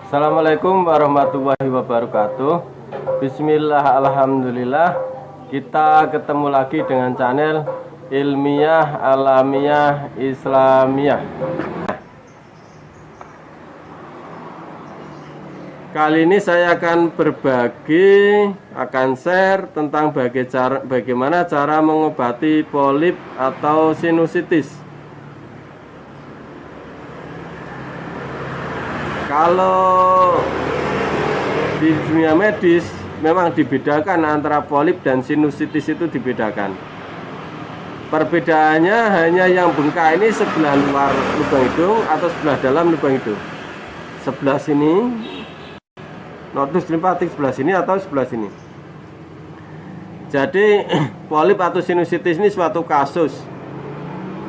Assalamualaikum warahmatullahi wabarakatuh. Bismillah, alhamdulillah. Kita ketemu lagi dengan channel Ilmiah Alamiah Islamiyah. Kali ini saya akan berbagi, share tentang bagaimana cara mengobati polip atau sinusitis. Kalau di dunia medis memang dibedakan antara polip dan sinusitis, itu dibedakan. Perbedaannya hanya yang bengkak ini sebelah luar lubang hidung atau sebelah dalam lubang hidung. Sebelah sini nodus limfatik, sebelah sini atau sebelah sini. Jadi polip atau sinusitis ini suatu kasus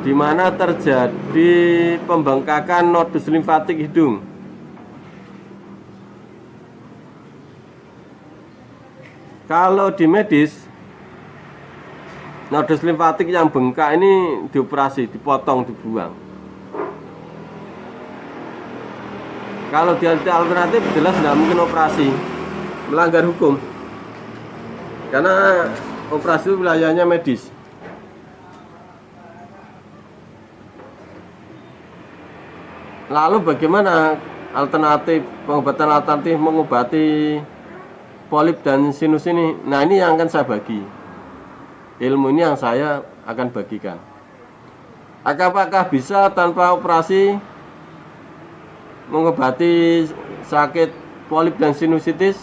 di mana terjadi pembengkakan nodus limfatik hidung. Kalau di medis, nodus limfatik yang bengkak ini dioperasi, dipotong, dibuang. Kalau di alternatif jelas tidak mungkin operasi, melanggar hukum. Karena operasi itu wilayahnya medis. Lalu bagaimana pengobatan alternatif mengobati polip dan sinus ini? Nah, ini yang akan saya bagi. Ilmu ini yang saya akan bagikan. Apakah bisa tanpa operasi mengobati sakit polip dan sinusitis?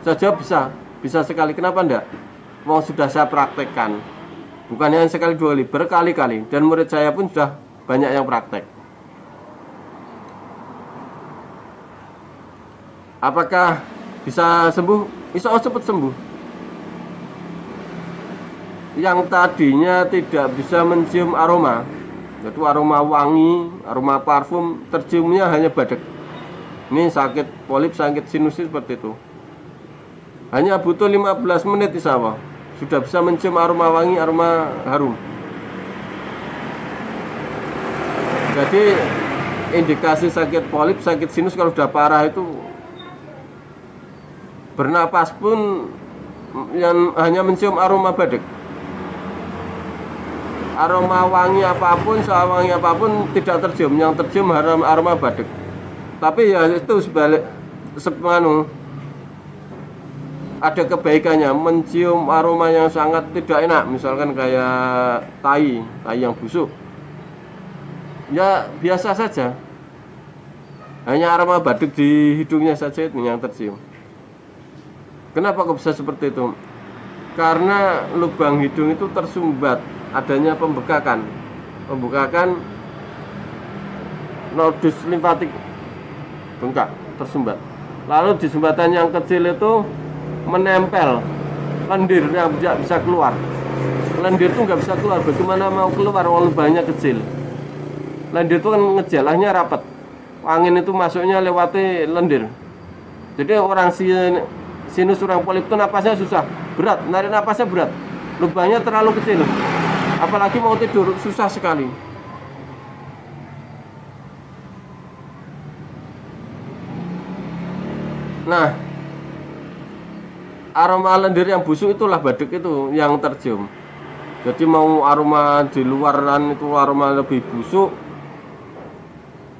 Saya jawab bisa. Bisa sekali. Kenapa enggak? Mau sudah saya praktekkan. Bukan hanya sekali dua kali, berkali-kali. Dan murid saya pun sudah banyak yang praktek. Apakah bisa sembuh? Insya Allah cepat sembuh. Yang tadinya tidak bisa mencium aroma, yaitu aroma wangi, aroma parfum, terciumnya hanya badak. Ini sakit polip, sakit sinusitis seperti itu. Hanya butuh 15 menit insya Allah sudah bisa mencium aroma wangi, aroma harum. Jadi indikasi sakit polip, sakit sinus kalau sudah parah itu bernapas pun yang hanya mencium aroma badak. Aroma wangi apapun, sewangi apapun tidak tercium. Yang tercium aroma badak. Tapi ya itu ada kebaikannya. Mencium aroma yang sangat tidak enak, misalkan kayak tai yang busuk, ya biasa saja. Hanya aroma badak di hidungnya saja itu yang tercium. Kenapa kok bisa seperti itu? Karena lubang hidung itu tersumbat adanya pembengkakan nodus limfatik bengkak, tersumbat. Lalu di sumbatan yang kecil itu menempel lendir yang bisa keluar. Lendir itu nggak bisa keluar. Bagaimana mau keluar kalau lubangnya kecil? Lendir itu kan ngejalahnya rapat. Angin itu masuknya lewati lendir. Jadi orang sinus orang polip itu napasnya susah, berat, narik napasnya berat, lubangnya terlalu kecil, apalagi mau tidur susah sekali. Nah, aroma lendir yang busuk itulah badak itu yang tercium. Jadi mau aroma di luaran itu aroma lebih busuk,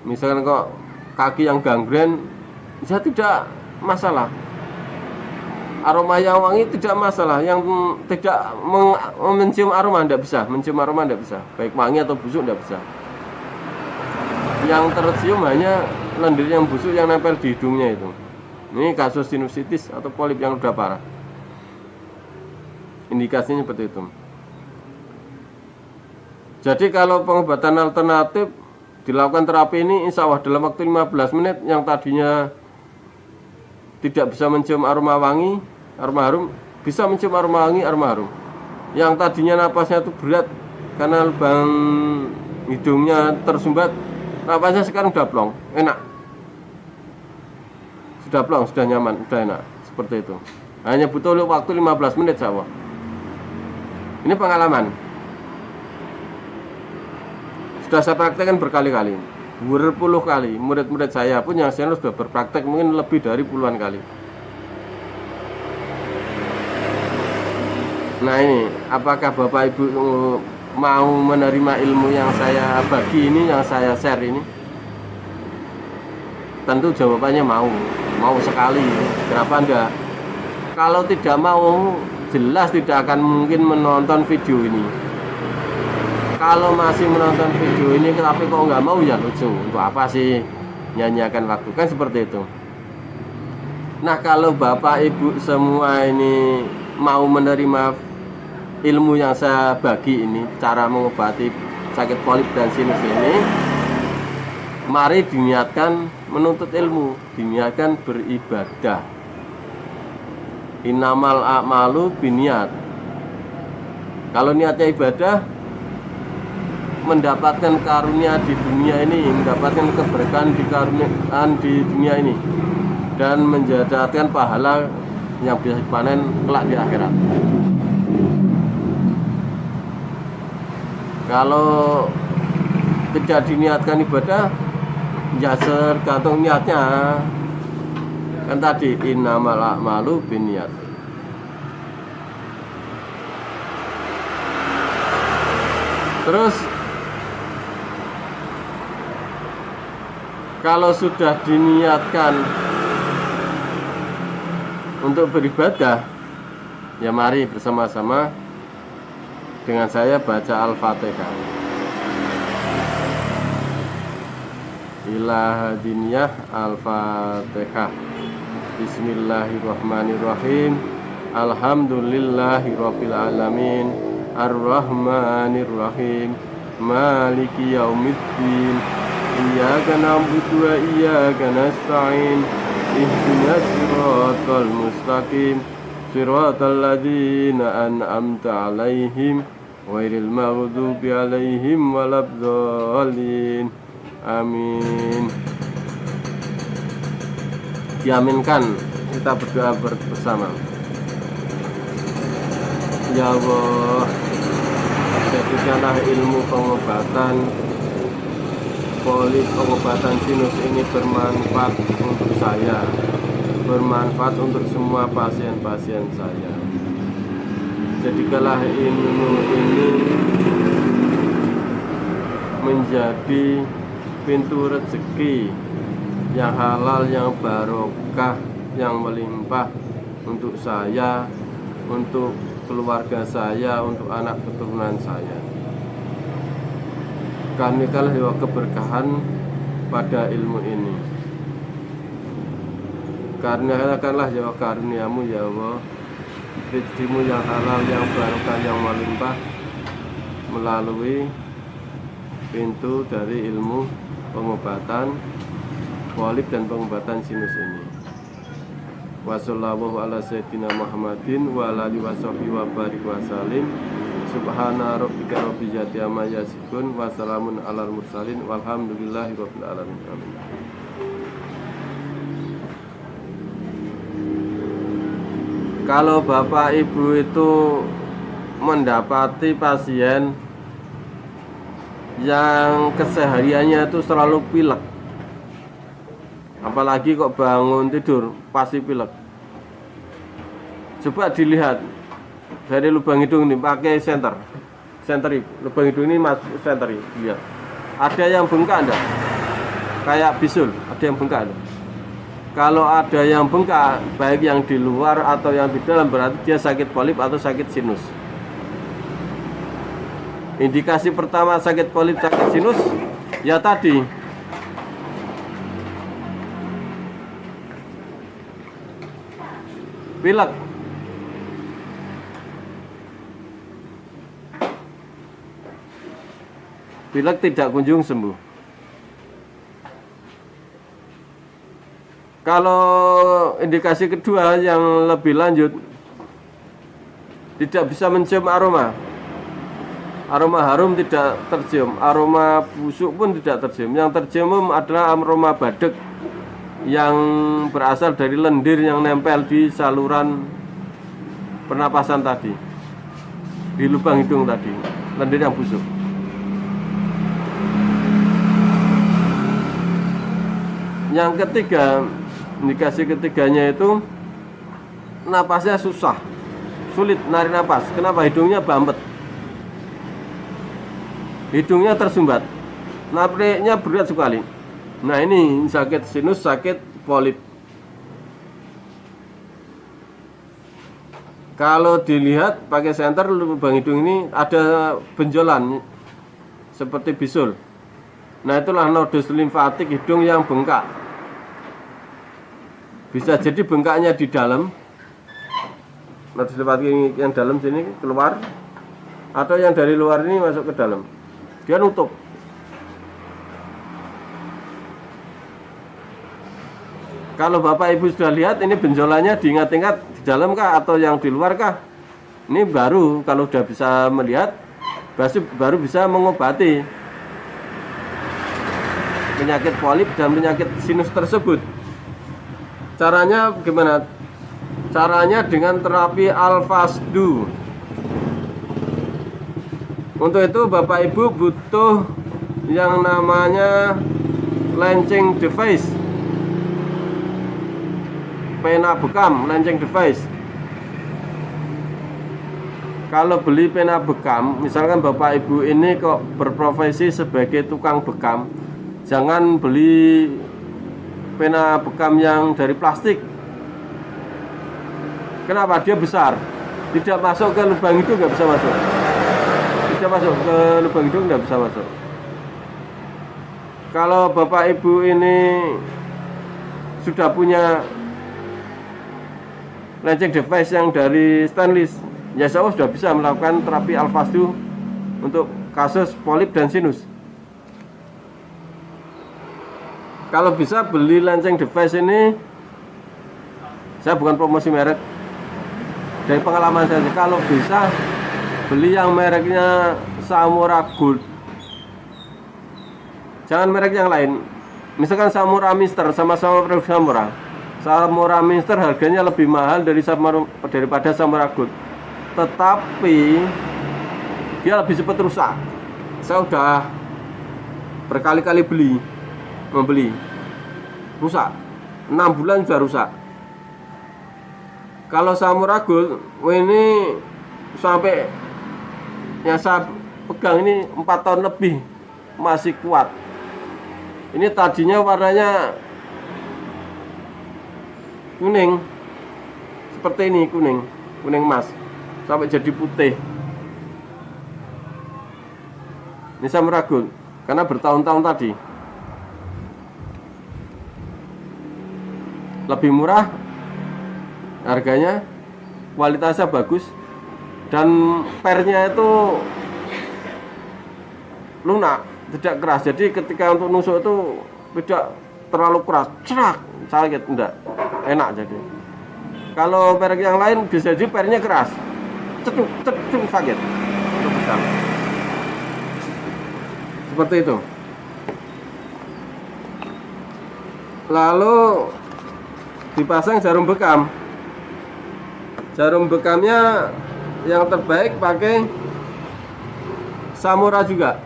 misalkan kok kaki yang gangren, bisa tidak masalah. Aroma yang wangi tidak masalah, yang tidak mencium aroma tidak bisa, mencium aroma tidak bisa, baik wangi atau busuk tidak bisa. Yang tercium hanya lendir yang busuk yang nempel di hidungnya itu. Ini kasus sinusitis atau polip yang sudah parah. Indikasinya seperti itu. Jadi kalau pengobatan alternatif dilakukan terapi ini insya Allah dalam waktu 15 menit, yang tadinya tidak bisa mencium aroma wangi, aroma harum, bisa mencium aroma wangi, aroma harum. Yang tadinya napasnya itu berat karena lubang hidungnya tersumbat, napasnya sekarang sudah plong, enak. Sudah plong, sudah nyaman, sudah enak. Seperti itu. Hanya butuh waktu 15 menit saja. Ini pengalaman. Sudah saya praktekkan berkali-kali. berpuluh kali. Murid-murid saya pun yang senior sudah berpraktek mungkin lebih dari puluhan kali. Nah ini, apakah Bapak Ibu mau menerima ilmu yang saya bagi ini, yang saya share ini? Tentu jawabannya mau sekali. Kenapa enggak? Kalau tidak mau, jelas tidak akan mungkin menonton video ini. Kalau masih menonton video ini tapi kok nggak mau, ya lucu. Untuk apa sih nyanyiakan waktu, kan seperti itu. Nah kalau Bapak Ibu semua ini mau menerima ilmu yang saya bagi ini, cara mengobati sakit polip dan sinus ini, mari diniatkan menuntut ilmu, diniatkan beribadah. Innamal a'malu biniat. Kalau niatnya ibadah, mendapatkan karunia di dunia ini, mendapatkan keberkahan di dunia ini, dan menjadikan pahala yang bisa dipanen kelak di akhirat. Kalau tidak diniatkan ibadah, ya tergantung niatnya. Kan tadi innamal a'malu binniyat. Terus kalau sudah diniatkan untuk beribadah, ya mari bersama-sama dengan saya baca Al-Fatihah. Ila hadiniyah Al-Fatihah. Bismillahirrahmanirrahim. Alhamdulillahirabbil alamin. Ar-Rahmanirrahim. Maliki yaumiddin. Iyyaka na'budu wa iyyaka nasta'in. Ihdinas siratal mustaqim. Siratal ladzina an'amta 'alaihim ghairil maghdubi 'alaihim waladdallin. Amin. Diaminkan, kita berdoa bersama. Ya Allah, jadikanlah ilmu pengobatan polip, pengobatan sinus ini bermanfaat untuk saya, bermanfaat untuk semua pasien-pasien saya. Jadikanlah ilmu ini menjadi pintu rezeki yang halal, yang barokah, yang melimpah untuk saya, untuk keluarga saya, untuk anak keturunan saya. Karuniakanlah ya keberkahan pada ilmu ini. Karuniakanlah ya karuniamu ya Allah, rezekimu yang halal, yang barokah, yang melimpah melalui pintu dari ilmu pengobatan polip dan pengobatan sinus ini. Wassallallahu ala sayyidina Muhammadin wa ala alihi washabihi wa barik wa salim. Subhana rabbika rabbil izzati amma yasifun wa salamun alal mursalin walhamdulillahi rabbil alamin. Amin. Kalau Bapak Ibu itu mendapati pasien yang kesehariannya itu selalu pilek, apalagi kok bangun tidur pasti pilek, coba dilihat dari lubang hidung ini, pakai senteri lubang hidung ini masuk senteri, lihat ada yang bengkak enggak? Kayak bisul, ada yang bengkak enggak? Kalau ada yang bengkak, baik yang di luar atau yang di dalam, berarti dia sakit polip atau sakit sinus. Indikasi pertama sakit polip, sakit sinus, ya tadi pilek. Pilek tidak kunjung sembuh. Kalau indikasi kedua yang lebih lanjut, tidak bisa mencium aroma. Aroma harum tidak tercium, aroma busuk pun tidak tercium. Yang tercium adalah aroma badek yang berasal dari lendir yang nempel di saluran pernapasan tadi, di lubang hidung tadi, lendir yang busuk. Yang ketiga, indikasi ketiganya itu napasnya susah, sulit narik napas. Kenapa? Hidungnya bambet, hidungnya tersumbat, napasnya berat sekali. Nah, ini sakit sinus, sakit polip. Kalau dilihat pakai senter lubang hidung ini ada benjolan seperti bisul. Nah, itulah nodus limfatik hidung yang bengkak. Bisa jadi bengkaknya di dalam, nodus limfatik yang dalam sini keluar, atau yang dari luar ini masuk ke dalam. Dia nutup. Kalau Bapak Ibu sudah lihat ini benjolannya diingat-ingat di dalam kah atau yang di luar kah? Ini baru kalau sudah bisa melihat, baru bisa mengobati penyakit polip dan penyakit sinus tersebut. Caranya gimana? Caranya dengan terapi Alfasdu. Untuk itu Bapak Ibu butuh yang namanya lancing device, pena bekam, lancing device. Kalau beli pena bekam, misalkan Bapak Ibu ini kok berprofesi sebagai tukang bekam, jangan beli pena bekam yang dari plastik. Kenapa? Dia besar, tidak masuk ke lubang hidung, nggak bisa masuk. Tidak masuk ke lubang hidung, nggak bisa masuk. Kalau Bapak Ibu ini sudah punya lancing device yang dari stainless, ya saya sudah bisa melakukan terapi Alfasdu untuk kasus polip dan sinus. Kalau bisa beli lancing device ini, saya bukan promosi merek, dari pengalaman saya, kalau bisa beli yang mereknya Samura Gold, jangan merek yang lain. Misalkan Samura Mister, sama-sama produk Samura. Samura Mister harganya lebih mahal daripada Samura Gold, tetapi dia lebih cepat rusak. Saya udah berkali-kali membeli, rusak, 6 bulan sudah rusak. Kalau Samura Gold ini sampai yang saya pegang ini 4 tahun lebih masih kuat. Ini tadinya warnanya kuning, seperti ini, kuning emas, sampai jadi putih. Ini Samura Gold karena bertahun-tahun tadi. Lebih murah harganya, kualitasnya bagus, dan pernya itu lunak, tidak keras. Jadi ketika untuk nusuk itu tidak terlalu keras, cerak, sakit, enggak, enak. Jadi kalau merek yang lain bisa jadi pernya keras, cetuk sakit. Seperti itu. Lalu dipasang jarum bekam. Jarum bekamnya yang terbaik pakai Samura juga.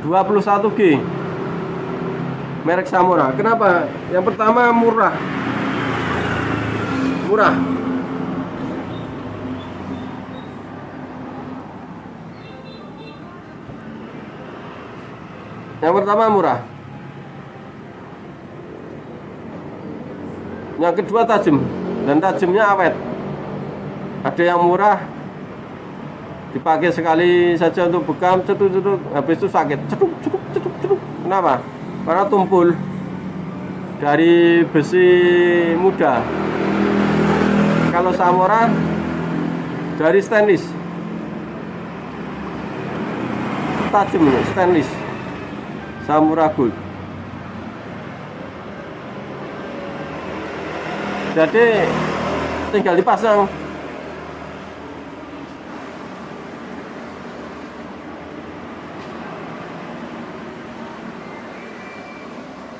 (21G) merek Samura. Kenapa? Yang pertama murah. Yang pertama murah. Yang kedua tajam, dan tajamnya awet. Ada yang murah, dipakai sekali saja untuk bekam, cetuk, habis itu sakit, cetuk. Kenapa? Karena tumpul dari besi muda. Kalau Samura dari stainless, tajam, stainless. Samura Gold. Jadi tinggal dipasang.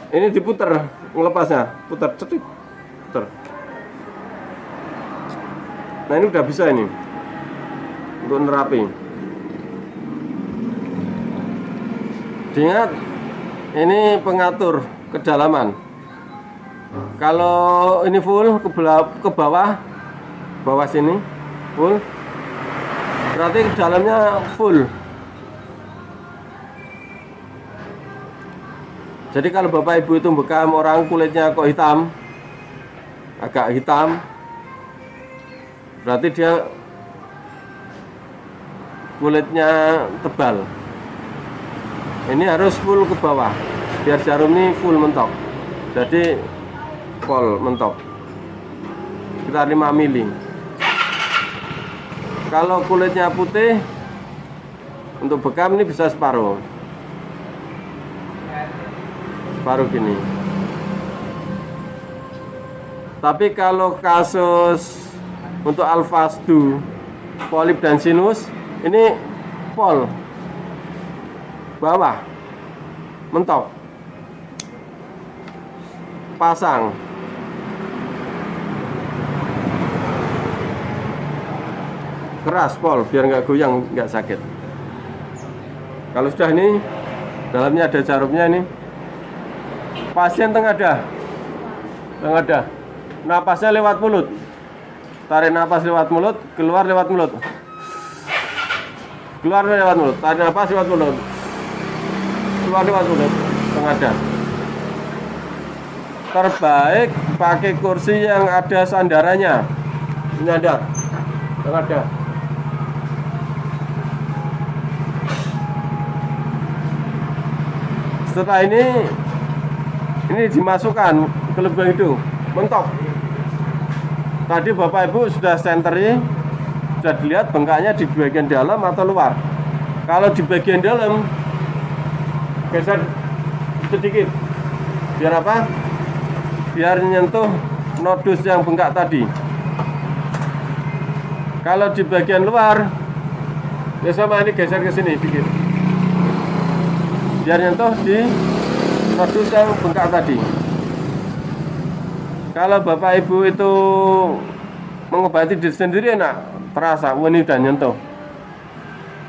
Ini diputer, melepasnya, putar, cetik, putar. Nah, ini udah bisa ini untuk nerapi. Ingat, ini pengatur kedalaman. Kalau ini full ke bawah, bawah sini full, berarti dalamnya full. Jadi kalau bapak ibu itu bekam orang kulitnya kok hitam, agak hitam, berarti dia kulitnya tebal. Ini harus full ke bawah biar jarum ini full mentok, jadi full mentok sekitar 5 mili. Kalau kulitnya putih, untuk bekam ini bisa separuh gini. Tapi kalau kasus untuk alfastu, polip dan sinus, ini pol bawah mentok, pasang. Keras pol biar nggak goyang, nggak sakit. Kalau sudah ini dalamnya ada jarumnya, ini pasien tengadah, napasnya lewat mulut, tarik napas lewat mulut, keluar lewat mulut, keluar lewat mulut, tarik napas lewat mulut, keluar lewat mulut, tengadah. Terbaik pakai kursi yang ada sandarannya, nyadar, tengadah. Setelah ini dimasukkan ke lubang hidung, mentok. Tadi bapak ibu sudah senteri, sudah dilihat bengkaknya di bagian dalam atau luar. Kalau di bagian dalam, geser sedikit. Biar apa? Biar nyentuh nodus yang bengkak tadi. Kalau di bagian luar, ya sama, ini geser ke sini dikit. Biar nyentuh di nodus yang bengkak tadi. Kalau bapak ibu itu mengobati diri sendiri enak, terasa ini dan nyentuh.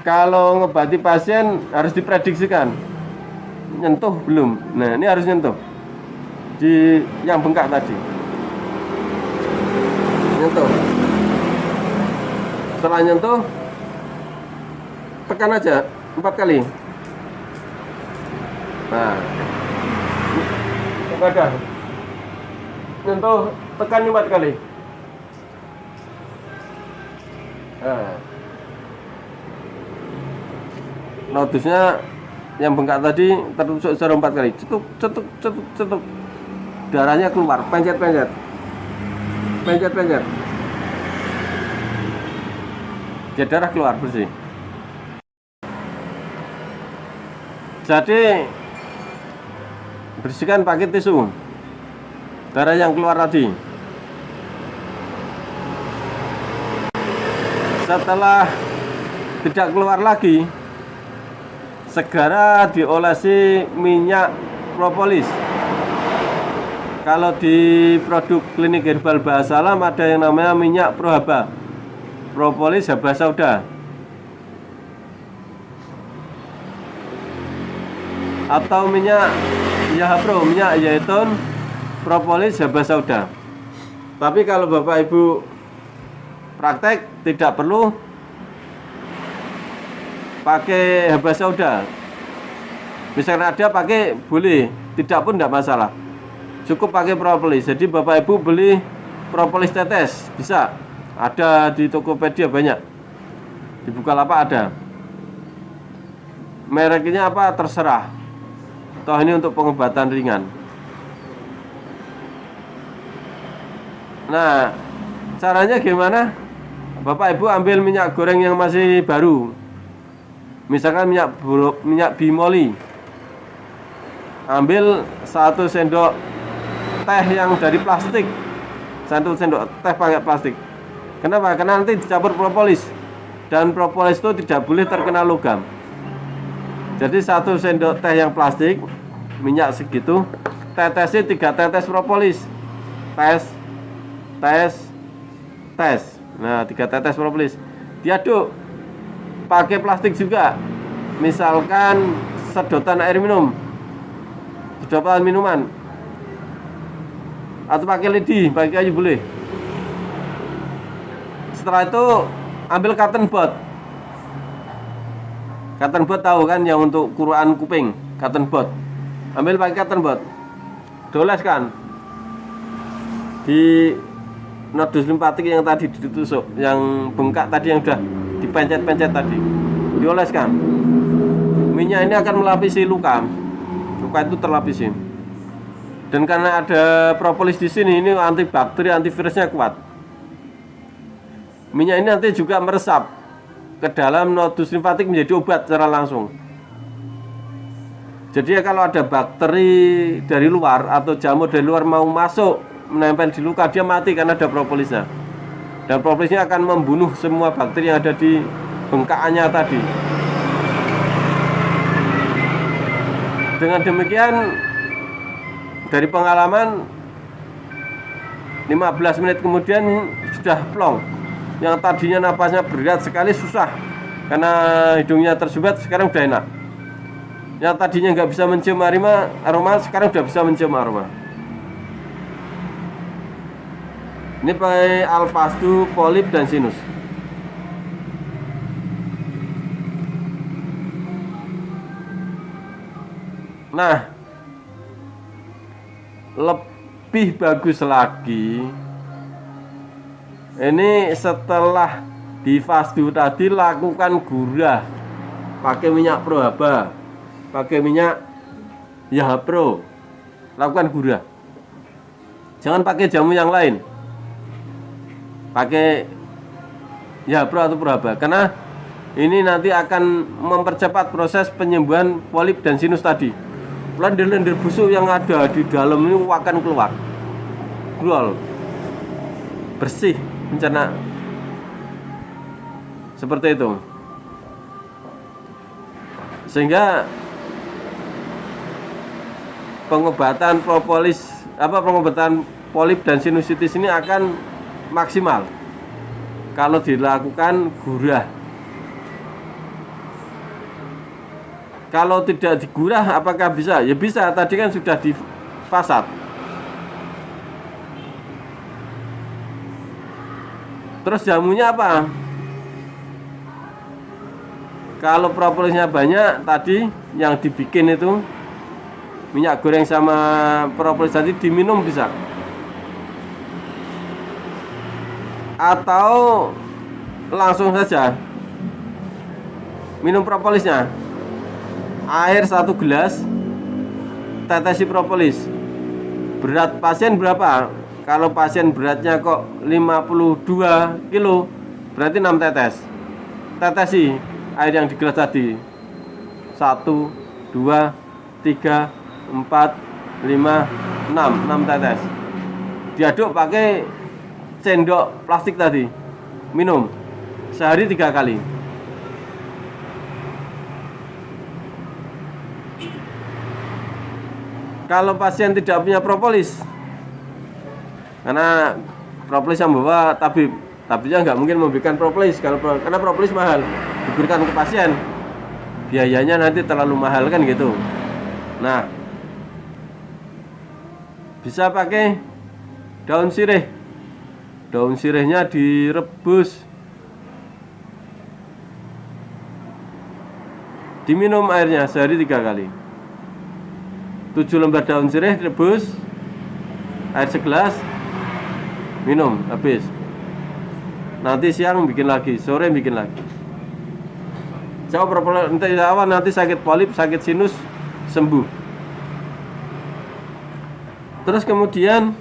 Kalau ngobati pasien harus diprediksikan, nyentuh belum. Nah, ini harus nyentuh di yang bengkak tadi, nyentuh. Setelah nyentuh, tekan aja 4 kali. Nah, ada nyentuh, tekan 4 kali. Nah, nodusnya yang bengkak tadi tertusuk jarum 4 kali, cetuk, cetuk, cetuk, cetuk, darahnya keluar, pencet, pencet, pencet, pencet, dia darah keluar bersih. Jadi bersihkan pakai tisu darah yang keluar tadi. Setelah tidak keluar lagi, segera diolesi minyak propolis. Kalau di produk klinik herbal Bahasa Alam ada yang namanya minyak Prohaba, propolis haba sauda, atau minyak Yahapro, minyak zaitun, propolis haba sauda. Tapi kalau bapak ibu praktek tidak perlu pakai haba sauda. Misalnya ada pakai boleh, tidak pun tidak masalah. Cukup pakai propolis. Jadi bapak ibu beli propolis tetes bisa, ada di Tokopedia banyak, di Bukalapak ada. Mereknya apa terserah. Toh ini untuk pengobatan ringan. Nah, caranya gimana? Bapak ibu ambil minyak goreng yang masih baru, misalkan minyak bimoli. Ambil 1 sendok teh yang dari plastik, 1 sendok teh pakai plastik. Kenapa? Karena nanti dicampur propolis, dan propolis itu tidak boleh terkena logam. Jadi 1 sendok teh yang plastik, minyak segitu, tetesnya 3 tetes propolis. Tes, tes, tes. Nah, 3 tetes propolis diaduk pakai plastik juga. Misalkan sedotan air minum, sedotan minuman, atau pakai lidi, pakai kayu boleh. Setelah itu ambil cotton bud. Cotton bud tahu kan, yang untuk kuruan kuping, cotton bud. Ambil pakai cotton bud, doleskan di nodus limfatik yang tadi ditusuk, yang bengkak tadi, yang udah dipencet-pencet tadi, dioleskan. Minyak ini akan melapisi luka. Luka itu terlapisi. Dan karena ada propolis di sini, ini antibakteri, antivirusnya kuat. Minyak ini nanti juga meresap ke dalam nodus limfatik menjadi obat secara langsung. Jadi kalau ada bakteri dari luar atau jamur dari luar mau masuk menempel di luka, dia mati karena ada propolisnya. Dan propolisnya akan membunuh semua bakteri yang ada di bengkakannya tadi. Dengan demikian, dari pengalaman 15 menit kemudian sudah plong. Yang tadinya napasnya berat sekali, susah karena hidungnya tersumbat, sekarang udah enak. Yang tadinya nggak bisa mencium aroma, sekarang udah bisa mencium aroma. Ini pakai Alpastu, polip, dan sinus. Nah, lebih bagus lagi, ini setelah di Fastu tadi lakukan gurah pakai minyak Prohaba, pakai minyak Yahapro, lakukan gurah. Jangan pakai jamu yang lain, pakai Yahapro atau Prohaba, karena ini nanti akan mempercepat proses penyembuhan polip dan sinus tadi. Lendir-lendir busuk yang ada di dalam ini akan keluar, grol, bersih, mencerna, seperti itu. Sehingga pengobatan pengobatan polip dan sinusitis ini akan maksimal kalau dilakukan gurah. Kalau tidak digurah, apakah bisa? Ya bisa, tadi kan sudah difasad. Terus jamunya apa? Kalau propolisnya banyak, tadi yang dibikin itu minyak goreng sama propolis tadi diminum bisa. Atau langsung saja minum propolisnya. Air 1 gelas, tetesi propolis. Berat pasien berapa? Kalau pasien beratnya kok 52 kilo, berarti 6 tetes. Tetesi air yang di gelas tadi. 1, 2, 3, 4, 5, 6 tetes. Diaduk pakai sendok plastik tadi. Minum sehari 3 kali. Kalau pasien tidak punya propolis, karena propolis yang bawa tabibnya nggak mungkin memberikan propolis, karena propolis mahal, diberikan ke pasien, biayanya nanti terlalu mahal kan gitu. Nah, bisa pakai daun sirih. Daun sirihnya direbus, diminum airnya sehari 3 kali. 7 lembar daun sirih direbus, air segelas, minum, habis. Nanti siang bikin lagi, sore bikin lagi. Nanti sakit polip, sakit sinus sembuh. Terus kemudian,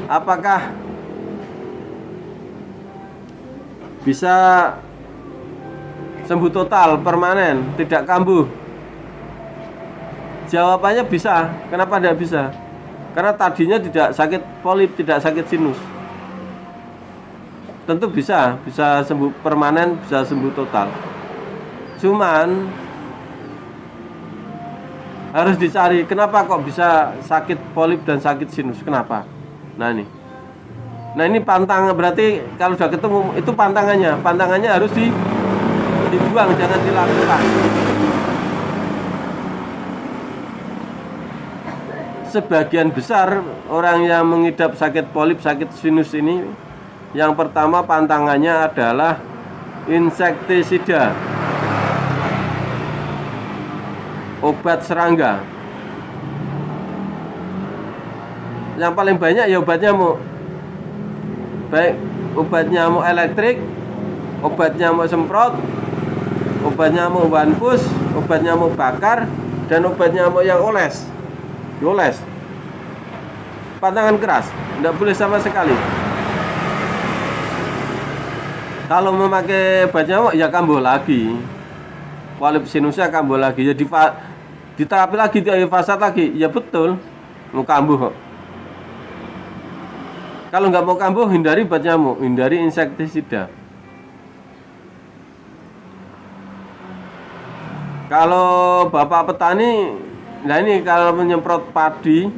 apakah bisa sembuh total, permanen, tidak kambuh? Jawabannya bisa. Kenapa tidak bisa? Karena tadinya tidak sakit polip, tidak sakit sinus. Tentu bisa sembuh permanen, bisa sembuh total. Cuman harus dicari kenapa kok bisa sakit polip dan sakit sinus, kenapa? Nah ini pantang, berarti kalau sudah ketemu itu pantangannya harus dibuang, jangan dilakukan. Sebagian besar orang yang mengidap sakit polip, sakit sinus ini, yang pertama pantangannya adalah insektisida, obat serangga. Yang paling banyak ya obat nyamuk, baik obat nyamuk elektrik, obat nyamuk semprot, obat nyamuk wanpus, obat nyamuk bakar, dan obat nyamuk yang oles. Dioles, pantangan keras, tidak boleh sama sekali. Kalau memakai obat nyamuk ya kambuh lagi, polip sinusnya kambuh lagi, jadi diterapi lagi, difasat lagi, ya betul, mau kambuh kok. Kalau nggak mau kambuh, hindari obat nyamuk, hindari insektisida. Kalau bapak petani, nah ini kalau menyemprot padi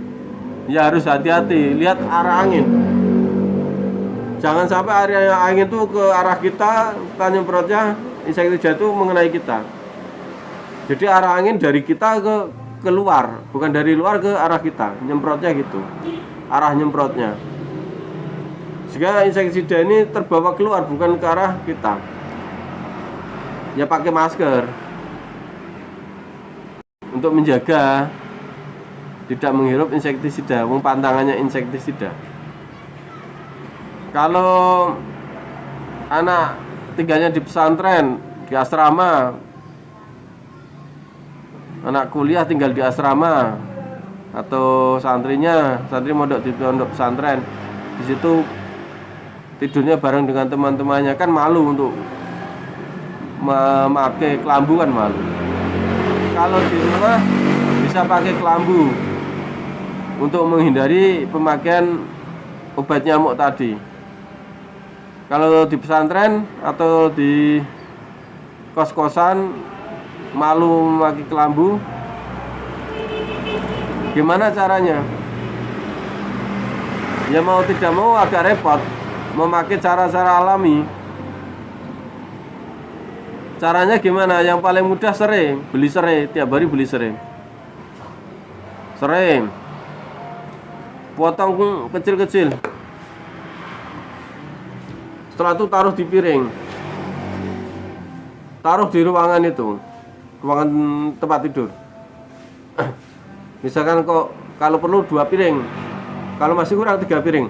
ya harus hati-hati, lihat arah angin. Jangan sampai area angin itu ke arah kita nyemprotnya insektisida itu mengenai kita. Jadi arah angin dari kita ke keluar, bukan dari luar ke arah kita, nyemprotnya gitu, arah nyemprotnya. Sehingga insektisida ini terbawa keluar, bukan ke arah kita. Ya pakai masker untuk menjaga tidak menghirup insektisida, pantangannya insektisida. Kalau anak tinggalnya di pesantren, di asrama, anak kuliah tinggal di asrama, atau santri mondok di pondok pesantren, di situ tidurnya bareng dengan teman-temannya, kan malu untuk memakai kelambu, kan malu. Kalau di rumah bisa pakai kelambu untuk menghindari pemakaian obat nyamuk tadi. Kalau di pesantren atau di kos-kosan malu memakai kelambu, gimana caranya? Ya mau tidak mau agak repot, memakai cara-cara alami. Caranya gimana? Yang paling mudah serai, beli serai, tiap hari beli serai. Serai, potong kecil-kecil. Setelah itu taruh di piring, taruh di ruangan itu, ruangan tempat tidur. Misalkan kok kalau perlu 2 piring, kalau masih kurang 3 piring.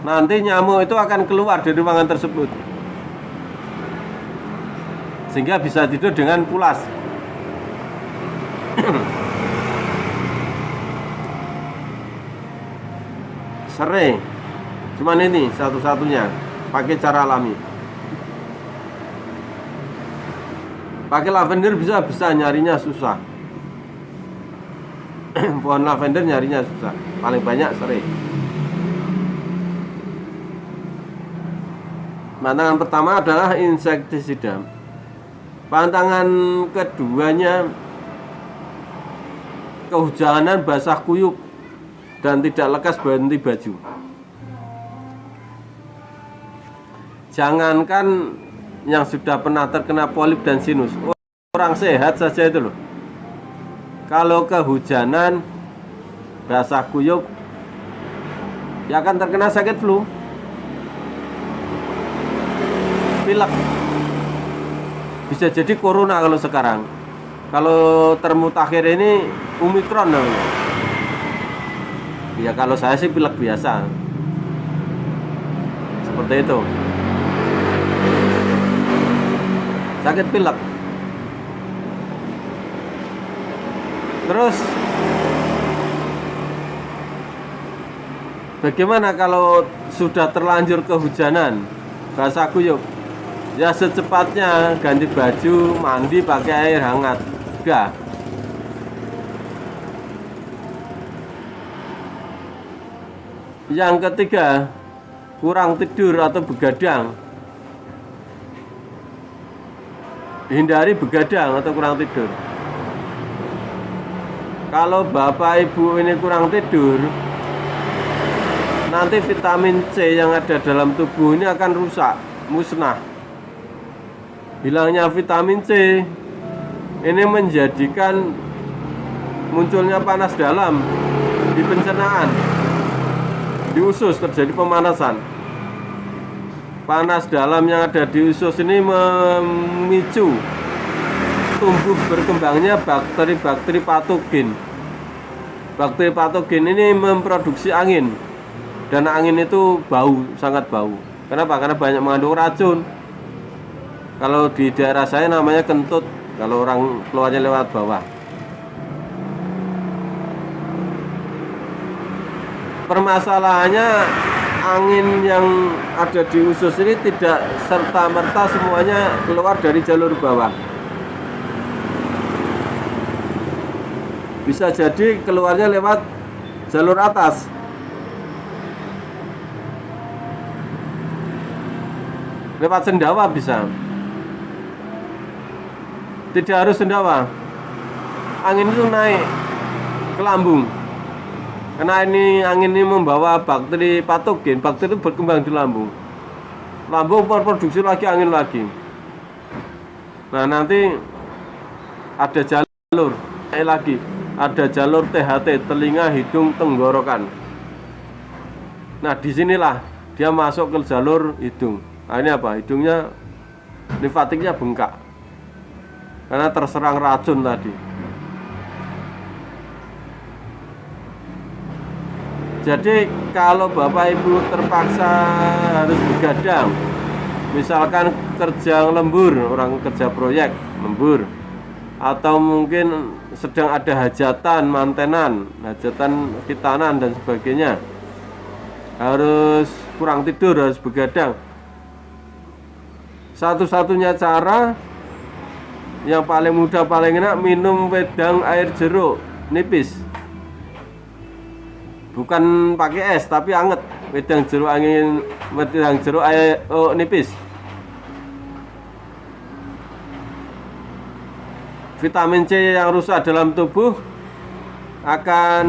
Nanti nyamuk itu akan keluar dari ruangan tersebut, sehingga bisa tidur dengan pulas. Serai, cuman ini satu-satunya pakai cara alami. Pakai lavender bisa nyarinya susah. Pohon lavender nyarinya susah, paling banyak serai. Pantangan pertama adalah insektisida. Pantangan keduanya kehujanan, basah kuyup, dan tidak lekas ganti baju. Jangankan yang sudah pernah terkena polip dan sinus, orang sehat saja itu loh, kalau kehujanan, basah kuyup, ya akan terkena sakit flu, pilek, bisa jadi corona kalau sekarang. Kalau termutakhir ini Omikron namanya. Ya kalau saya sih pilek biasa, seperti itu, sakit pilek. Terus bagaimana kalau sudah terlanjur kehujanan, basah kuyup? Ya secepatnya ganti baju, mandi pakai air hangat. Udah. Yang ketiga, kurang tidur atau begadang. Hindari begadang atau kurang tidur. Kalau bapak ibu ini kurang tidur, nanti vitamin C yang ada dalam tubuh ini akan rusak, musnah. Hilangnya vitamin C ini menjadikan munculnya panas dalam di pencernaan, di usus terjadi pemanasan. Panas dalam yang ada di usus ini memicu tumbuh berkembangnya bakteri-bakteri patogen. Bakteri patogen ini memproduksi angin, dan angin itu bau, sangat bau. Kenapa? Karena banyak mengandung racun. Kalau di daerah saya namanya kentut, kalau orang keluarnya lewat bawah. Permasalahannya, angin yang ada di usus ini tidak serta-merta semuanya keluar dari jalur bawah. Bisa jadi keluarnya lewat jalur atas. Lewat sendawa bisa. Tidak harus sendawa. Angin itu naik ke lambung. Karena ini angin ini membawa bakteri patogen. Bakteri itu berkembang di lambung. Lambung memproduksi lagi angin lagi. Nah, nanti ada jalur lagi. Ada jalur THT, telinga, hidung, tenggorokan. Nah, disinilah dia masuk ke jalur hidung. Nah, ini apa? Hidungnya limfatiknya bengkak karena terserang racun tadi. Jadi kalau Bapak Ibu terpaksa harus begadang, misalkan kerja lembur, orang kerja proyek lembur, atau mungkin sedang ada hajatan, mantenan, hajatan khitanan dan sebagainya, harus kurang tidur, harus begadang. Satu-satunya cara yang paling mudah, paling enak, minum wedang air jeruk nipis. Bukan pakai es, tapi anget. Wedang jeruk air nipis. Vitamin C yang rusak dalam tubuh akan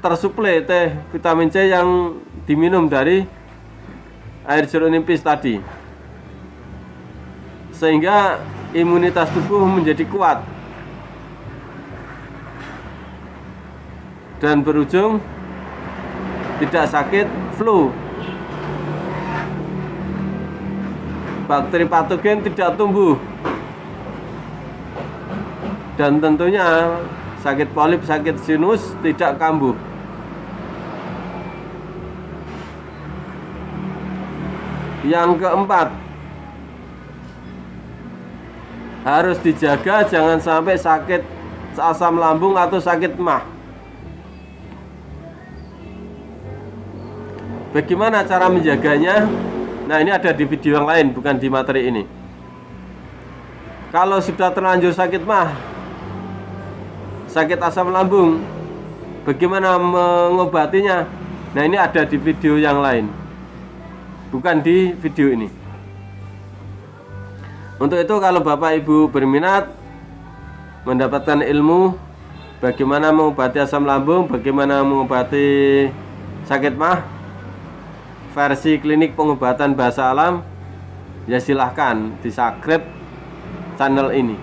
tersuplai vitamin C yang diminum dari air jeruk nipis tadi, sehingga imunitas tubuh menjadi kuat dan berujung tidak sakit flu. Bakteri patogen tidak tumbuh. Dan tentunya sakit polip, sakit sinus tidak kambuh. Yang keempat, harus dijaga jangan sampai sakit asam lambung atau sakit MAH. Bagaimana cara menjaganya? Nah, ini ada di video yang lain, bukan di materi ini. Kalau sudah terlanjur sakit MAH, sakit asam lambung, bagaimana mengobatinya? Nah, ini ada di video yang lain, bukan di video ini. Untuk itu, kalau Bapak Ibu berminat mendapatkan ilmu bagaimana mengobati asam lambung, bagaimana mengobati sakit MAH, versi klinik pengobatan bahasa alam, ya silahkan di-subscribe channel ini.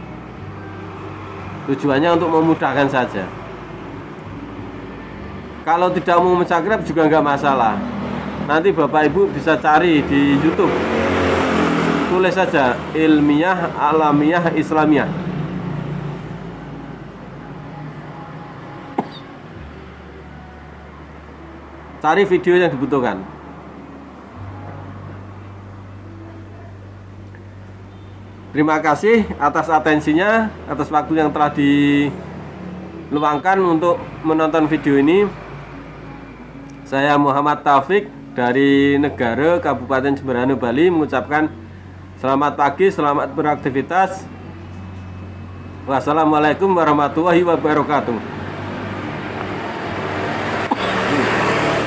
Tujuannya untuk memudahkan saja. Kalau tidak mau subscribe juga nggak masalah. Nanti Bapak Ibu bisa cari di YouTube. Tulis saja ilmiah, alamiah, Islamiyah. Cari video yang dibutuhkan. Terima kasih atas atensinya, atas waktu yang telah diluangkan untuk menonton video ini. Saya Muhammad Taufik dari Negara Kabupaten Jemberana, Bali, mengucapkan selamat pagi, selamat beraktivitas. Wassalamualaikum warahmatullahi wabarakatuh.